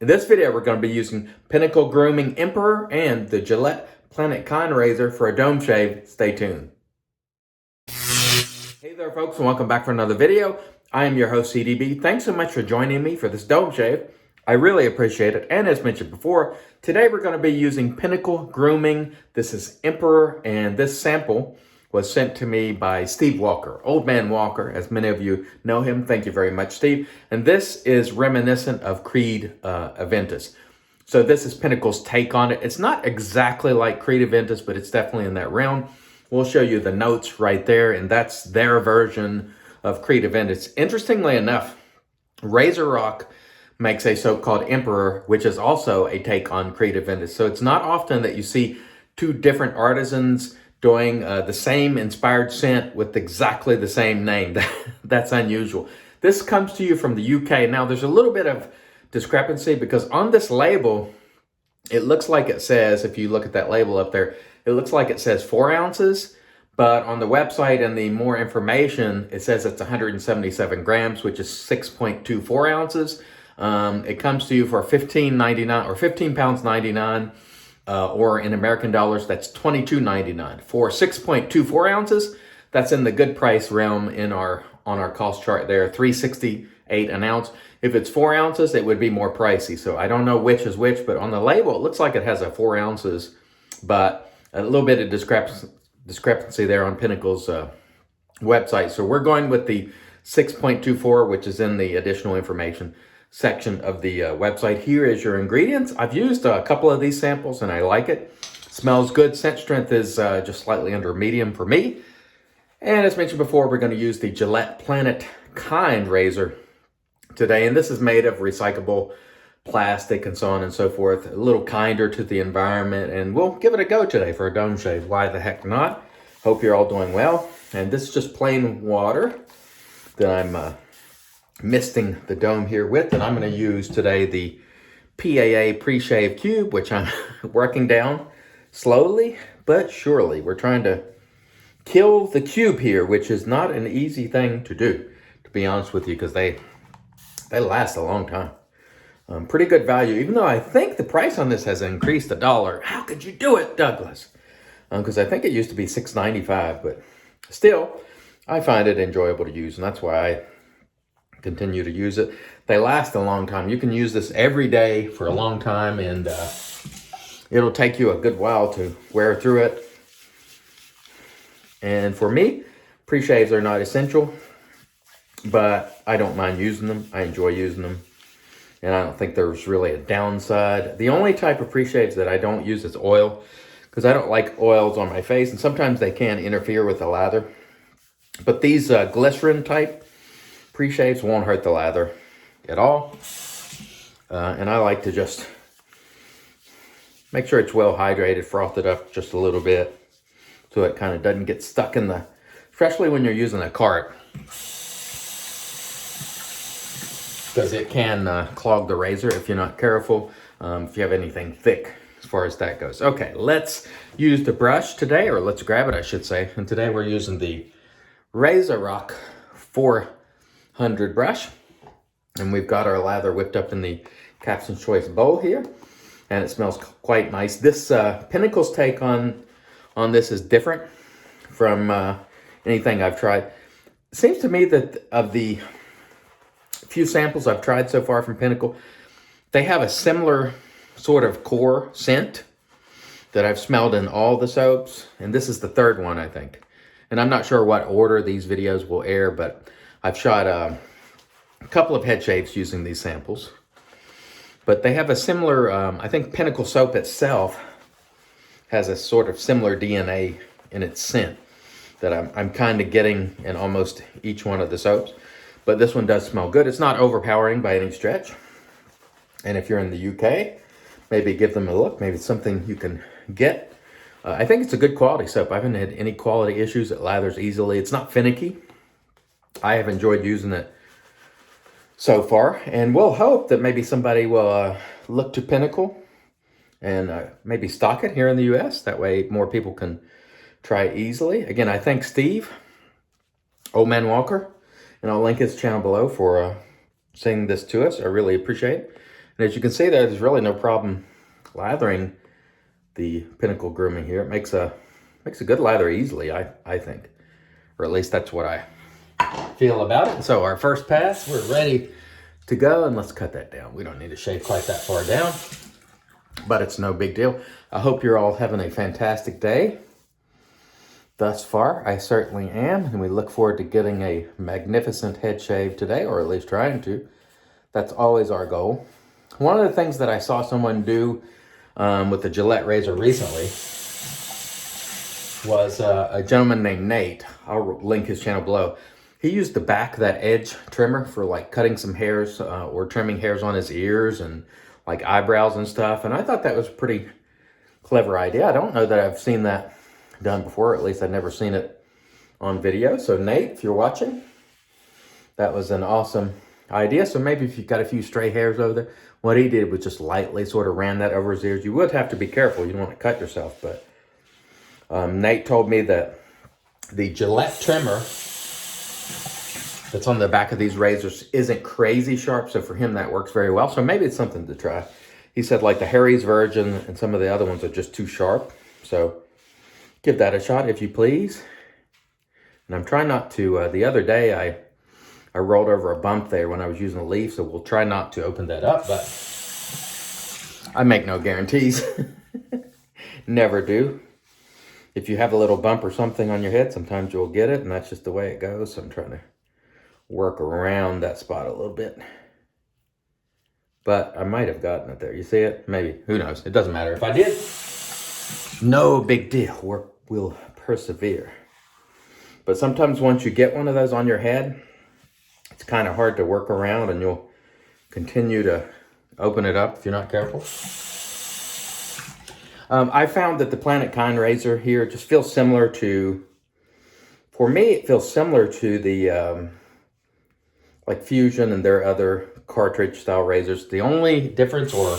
In this video, we're going to be using Pinnacle Grooming Emperor and the Gillette Planet Kind Razor for a dome shave. Stay tuned. Hey there folks, and welcome back for another video. I am your host CDB. Thanks so much for joining me for this dome shave. I really appreciate it. And as mentioned before, today we're going to be using Pinnacle Grooming. This is Emperor, and this sample was sent to me by Steve Walker, Old Man Walker, as many of you know him. Thank you very much, Steve. And this is reminiscent of Creed Aventus. So this is Pinnacle's take on it. It's not exactly like Creed Aventus, but it's definitely in that realm. We'll show you the notes right there, and that's their version of Creed Aventus. Interestingly enough, RazoRock makes a soap called Emperor, which is also a take on Creed Aventus. So it's not often that you see two different artisans doing the same inspired scent with exactly the same name. That's unusual. This comes to you from the UK. Now, there's a little bit of discrepancy because on this label, it looks like it says, if you look at that label up there, it looks like it says 4 ounces, but on the website and the more information, it says it's 177 grams, which is 6.24 ounces. It comes to you for $15.99 or 15 pounds 99. Or in American dollars, that's $22.99. For 6.24 ounces, that's in the good price realm on our cost chart there, $3.68 an ounce. If it's 4 ounces, it would be more pricey. So I don't know which is which, but on the label, it looks like it has a 4 ounces, but a little bit of discrepancy there on Pinnacle's website. So we're going with the 6.24, which is in the additional information section of the website. Here is your ingredients. I've used a couple of these samples and I like it. Smells good. Scent strength is just slightly under medium for me. And as mentioned before, we're going to use the Gillette Planet Kind razor today. And this is made of recyclable plastic and so on and so forth. A little kinder to the environment. And we'll give it a go today for a dome shave. Why the heck not? Hope you're all doing well. And this is just plain water that I'm misting the dome here with, and I'm going to use today the PAA pre-shave cube, which I'm working down slowly but surely. We're trying to kill the cube here, which is not an easy thing to do, to be honest with you, because they last a long time. Pretty good value, even though I think the price on this has increased $1. How could you do it, Douglas? Because I think it used to be $6.95, but still, I find it enjoyable to use, and that's why I continue to use it. They last a long time. You can use this every day for a long time, and it'll take you a good while to wear through it. And for me, pre-shaves are not essential, but I don't mind using them. I enjoy using them, and I don't think there's really a downside. The only type of pre-shaves that I don't use is oil, because I don't like oils on my face, and sometimes they can interfere with the lather. But these glycerin type pre-shaves won't hurt the lather at all. And I like to just make sure it's well hydrated, froth it up just a little bit so it kind of doesn't get stuck in the, especially when you're using a cart, because it can clog the razor if you're not careful, if you have anything thick as far as that goes. Okay, let's use the brush today, or let's grab it, I should say. And today we're using the RazoRock 400 brush, and we've got our lather whipped up in the Captain's Choice bowl here, and it smells quite nice. This Pinnacle's take on this is different from anything I've tried. It seems to me that of the few samples I've tried so far from Pinnacle, they have a similar sort of core scent that I've smelled in all the soaps, and this is the third one, I think. And I'm not sure what order these videos will air, but I've shot a couple of head shaves using these samples. But they have a similar, I think Pinnacle soap itself has a sort of similar DNA in its scent that I'm kind of getting in almost each one of the soaps. But this one does smell good. It's not overpowering by any stretch. And if you're in the UK, maybe give them a look. Maybe it's something you can get. I think it's a good quality soap. I haven't had any quality issues. It lathers easily. It's not finicky. I have enjoyed using it so far, and we'll hope that maybe somebody will look to Pinnacle and maybe stock it here in the US. That way more people can try it easily. Again, I thank Steve, Old Man Walker, and I'll link his channel below for sending this to us. I really appreciate it. And as you can see there's really no problem lathering the Pinnacle Grooming here. It makes a good lather easily, I think. Or at least that's what I feel about it. So our first pass, we're ready to go, and let's cut that down. We don't need to shave quite that far down, but it's no big deal. I hope you're all having a fantastic day thus far. I certainly am, and we look forward to getting a magnificent head shave today, or at least trying to. That's always our goal. One of the things that I saw someone do with the Gillette razor recently was a gentleman named Nate. I'll link his channel below. He used the back of that edge trimmer for like cutting some hairs or trimming hairs on his ears and like eyebrows and stuff. And I thought that was a pretty clever idea. I don't know that I've seen that done before. At least I've never seen it on video. So Nate, if you're watching, that was an awesome idea. So maybe if you've got a few stray hairs over there, what he did was just lightly sort of ran that over his ears. You would have to be careful. You don't want to cut yourself. But Nate told me that the Gillette trimmer that's on the back of these razors isn't crazy sharp. So for him, that works very well. So maybe it's something to try. He said like the Harry's Virgin and some of the other ones are just too sharp. So give that a shot if you please. And I'm trying not to, the other day I rolled over a bump there when I was using the leaf, so we'll try not to open that up, but I make no guarantees. Never do. If you have a little bump or something on your head, sometimes you'll get it, and that's just the way it goes. So I'm trying to work around that spot a little bit. But I might have gotten it there. You see it? Maybe. Who knows? It doesn't matter. If I did, no big deal. We'll persevere. But sometimes once you get one of those on your head, it's kind of hard to work around, and you'll continue to open it up if you're not careful. I found that the Planet Kind razor here just feels similar to, for me, it feels similar to the like Fusion and their other cartridge style razors. The only difference, or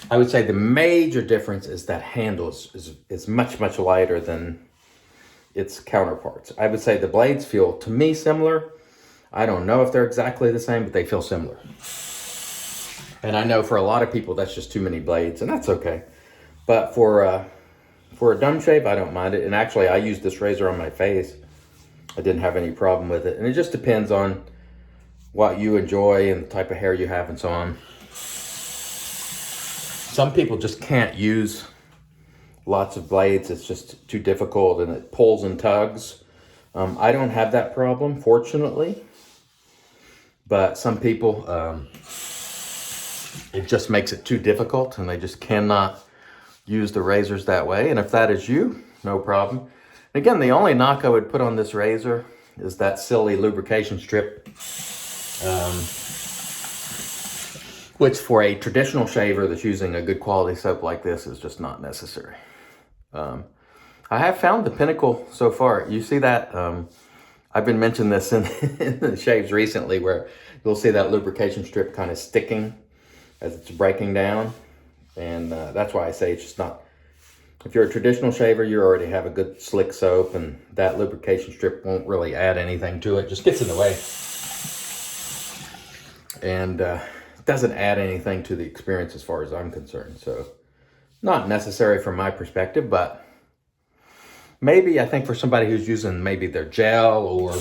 I would say the major difference, is that handle is much, much lighter than its counterparts. I would say the blades feel, to me, similar. I don't know if they're exactly the same, but they feel similar. And I know for a lot of people, that's just too many blades, and that's okay. But for a dumb shave, I don't mind it. And actually, I used this razor on my face. I didn't have any problem with it. And it just depends on what you enjoy and the type of hair you have and so on. Some people just can't use lots of blades. It's just too difficult, and it pulls and tugs. I don't have that problem, fortunately. But some people, it just makes it too difficult, and they just cannot use the razors that way. And if that is you, no problem. And again, the only knock I would put on this razor is that silly lubrication strip, which for a traditional shaver that's using a good quality soap like this is just not necessary. I have found the Pinnacle so far. You see that? I've been mentioning this in the shaves recently, where you'll see that lubrication strip kind of sticking as it's breaking down. And that's why I say it's just not, if you're a traditional shaver, you already have a good slick soap, and that lubrication strip won't really add anything to it. It just gets in the way. And doesn't add anything to the experience as far as I'm concerned. So not necessary from my perspective, but maybe I think for somebody who's using maybe their gel, or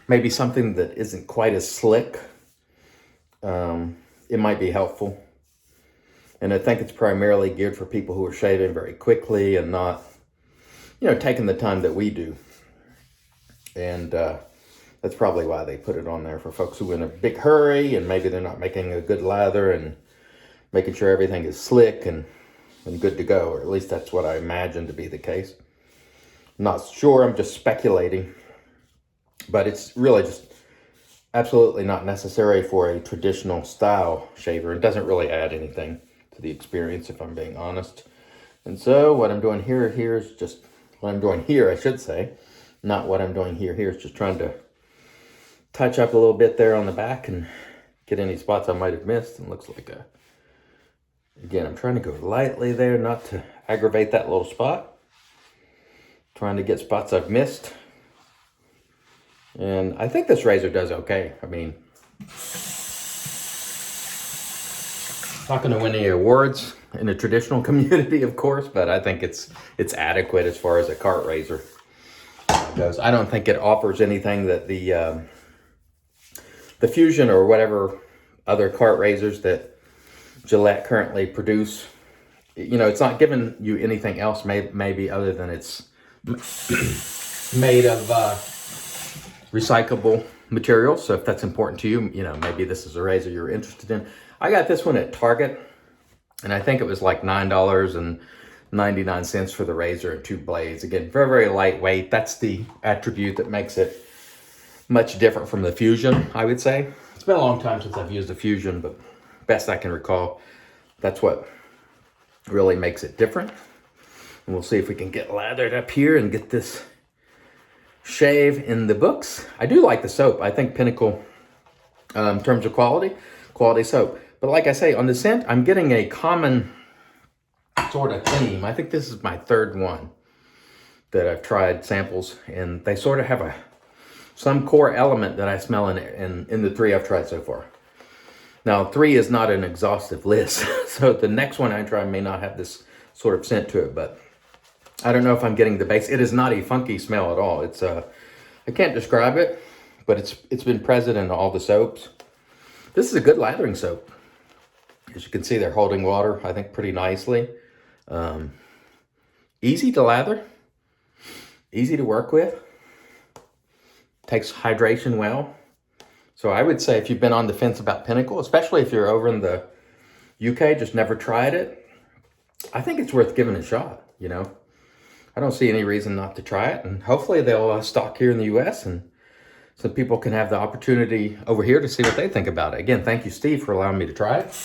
maybe something that isn't quite as slick, it might be helpful. And I think it's primarily geared for people who are shaving very quickly and not, taking the time that we do. And that's probably why they put it on there, for folks who are in a big hurry and maybe they're not making a good lather and making sure everything is slick and good to go. Or at least that's what I imagine to be the case. I'm not sure, I'm just speculating. But it's really just absolutely not necessary for a traditional style shaver. It doesn't really add anything to the experience, if I'm being honest. And so what I'm doing here is just, what I'm doing here, I should say, not what I'm doing here is just trying to touch up a little bit there on the back and get any spots I might have missed. And looks like again, I'm trying to go lightly there, not to aggravate that little spot. Trying to get spots I've missed. And I think this razor does okay. I mean, not going to win any awards in the traditional community, of course, but I think it's adequate as far as a cart razor goes. I don't think it offers anything that the Fusion or whatever other cart razors that Gillette currently produce. You know, it's not giving you anything else, maybe other than it's made of recyclable materials. So if that's important to you, you know, maybe this is a razor you're interested in. I got this one at Target, and I think it was like $9.99 for the razor and 2 blades. Again, very, very lightweight. That's the attribute that makes it much different from the Fusion, I would say. It's been a long time since I've used the Fusion, but best I can recall, that's what really makes it different. And we'll see if we can get lathered up here and get this shave in the books. I do like the soap. I think Pinnacle, in terms of quality soap. But like I say, on the scent, I'm getting a common sort of theme. I think this is my 3rd one that I've tried samples, and they sort of have some core element that I smell in the 3 I've tried so far. Now, 3 is not an exhaustive list, so the next one I try may not have this sort of scent to it, but I don't know if I'm getting the base. It is not a funky smell at all. It's I can't describe it, but it's been present in all the soaps. This is a good lathering soap. As you can see, they're holding water, I think, pretty nicely. Easy to lather, easy to work with, takes hydration well. So I would say if you've been on the fence about Pinnacle, especially if you're over in the UK, just never tried it, I think it's worth giving it a shot, you know. I don't see any reason not to try it, and hopefully they'll stock here in the US, and so people can have the opportunity over here to see what they think about it. Again, thank you, Steve, for allowing me to try it.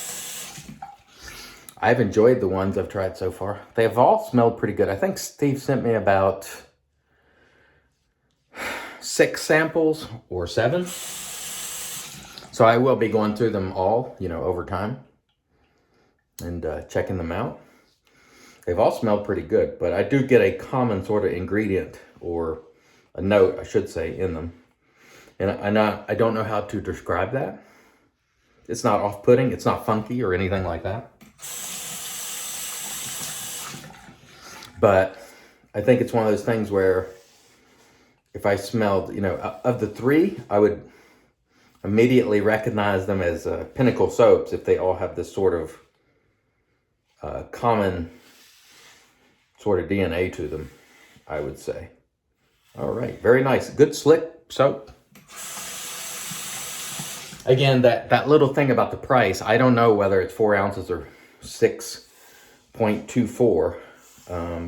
I've enjoyed the ones I've tried so far. They have all smelled pretty good. I think Steve sent me about 6 samples or 7. So I will be going through them all, you know, over time and checking them out. They've all smelled pretty good, but I do get a common sort of ingredient, or a note, I should say, in them. And I don't know how to describe that. It's not off-putting, it's not funky or anything like that. But I think it's one of those things where if I smelled, you know, of the 3, I would immediately recognize them as Pinnacle soaps if they all have this sort of common sort of DNA to them, I would say. All right, very nice. Good slick soap. Again, that little thing about the price, I don't know whether it's 4 ounces or 6.24,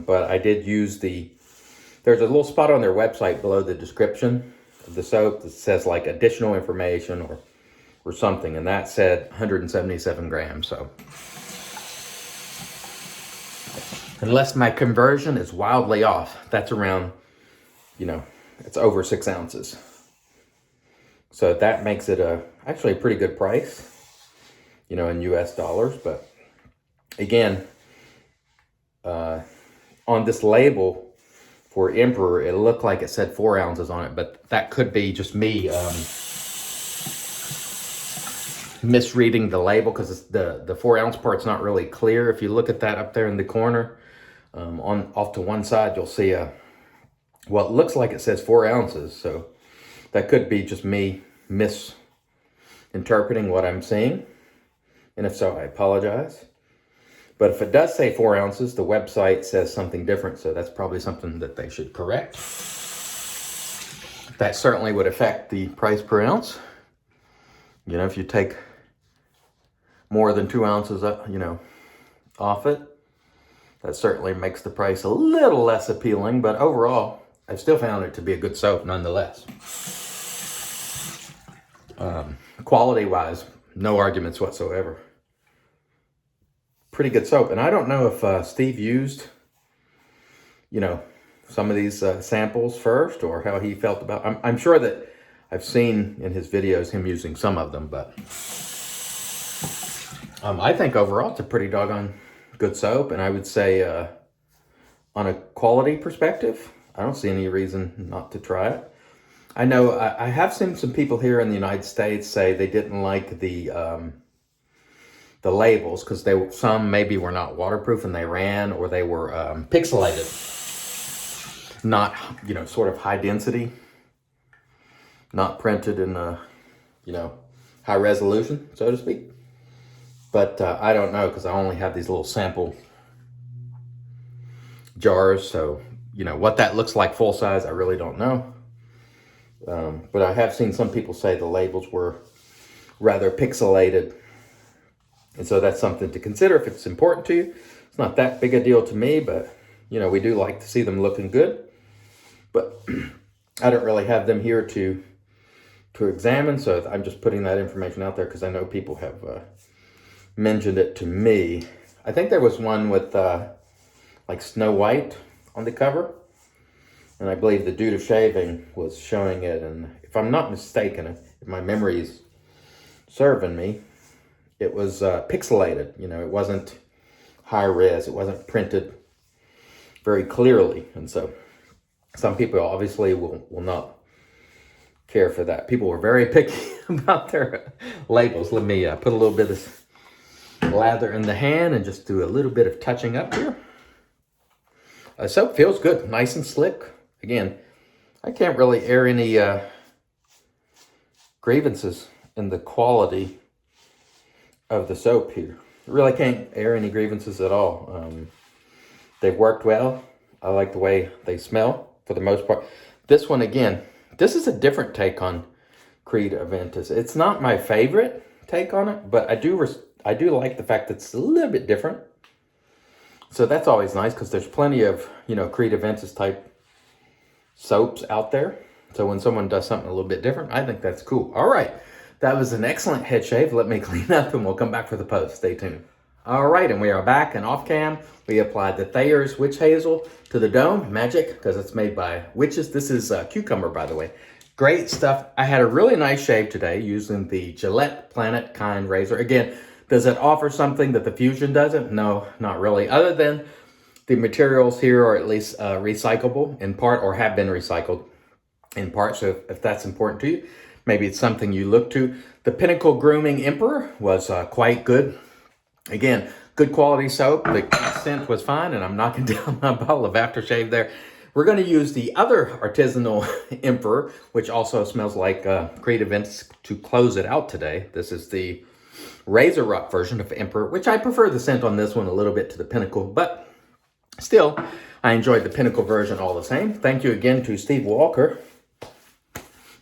but I did use there's a little spot on their website below the description of the soap that says like additional information or something, and that said 177 grams. So unless my conversion is wildly off, that's around, you know, it's over 6 ounces. So that makes it actually a pretty good price, you know, in US dollars. But again, on this label for Emperor, it looked like it said 4 ounces on it, but that could be just me misreading the label, because the 4 ounce part's not really clear. If you look at that up there in the corner, off to one side, you'll see well, it looks like it says 4 ounces. So that could be just me misinterpreting what I'm seeing. And if so, I apologize. But if it does say 4 ounces, the website says something different. So that's probably something that they should correct. That certainly would affect the price per ounce. You know, if you take more than 2 ounces up, you know, off it, that certainly makes the price a little less appealing. But overall, I've still found it to be a good soap nonetheless. Quality-wise, no arguments whatsoever. Pretty good soap. And I don't know if Steve used, you know, some of these samples first, or how he felt about. I'm sure that I've seen in his videos him using some of them, but I think overall it's a pretty doggone good soap. And I would say on a quality perspective, I don't see any reason not to try it. I know I have seen some people here in the United States say they didn't like the the labels, because some maybe were not waterproof and they ran, or they were pixelated, not, you know, sort of high density, not printed in you know, high resolution, so to speak. But I don't know, because I only have these little sample jars, so you know what that looks like full size, I really don't know. But I have seen some people say the labels were rather pixelated, and so that's something to consider if it's important to you. It's not that big a deal to me, but you know, we do like to see them looking good. But I don't really have them here to examine, so I'm just putting that information out there because I know people have mentioned it to me. I think there was one with like Snow White on the cover, and I believe the Dude of Shaving was showing it, and if I'm not mistaken, if my memory is serving me, it was pixelated. You know, it wasn't high res, it wasn't printed very clearly, and so some people obviously will not care for that. People were very picky about their labels. Let me put a little bit of this lather in the hand and just do a little bit of touching up here. Soap feels good, nice and slick. Again, I can't really air any grievances in the quality of the soap here. Really can't air any grievances at all. They've worked well. I like the way they smell for the most part. This one, again, this is a different take on Creed Aventus. It's not my favorite take on it, but I do like the fact that it's a little bit different. So that's always nice, because there's plenty of, you know, Creed Aventus type soaps out there. So when someone does something a little bit different, I think that's cool. All right, that was an excellent head shave. Let me clean up and we'll come back for the post. Stay tuned. All right, and we are back, and off cam, we applied the Thayer's Witch Hazel to the dome. Magic, because it's made by witches. This is cucumber, by the way. Great stuff. I had a really nice shave today using the Gillette Planet Kind razor. Again, does it offer something that the Fusion doesn't? No, not really. Other than the materials here are at least recyclable in part, or have been recycled in part. So if that's important to you, maybe it's something you look to. The Pinnacle Grooming Emperor was quite good. Again, good quality soap. The scent was fine, and I'm knocking down my bottle of aftershave there. We're going to use the other artisanal Emperor, which also smells like Creed Aventus, to close it out today. This is the RazoRock version of Emperor, which I prefer the scent on this one a little bit to the Pinnacle, but still, I enjoyed the Pinnacle version all the same. Thank you again to Steve Walker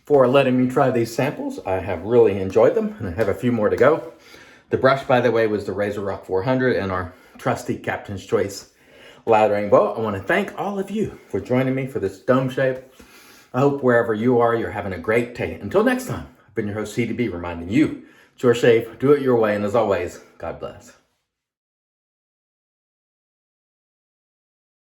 for letting me try these samples. I have really enjoyed them, and I have a few more to go. The brush, by the way, was the RazoRock 400 and our trusty Captain's Choice lathering bowl. I want to thank all of you for joining me for this dome shave. I hope wherever you are, you're having a great day. Until next time, I've been your host, CDB, reminding you, it's your shave, do it your way, and as always, God bless.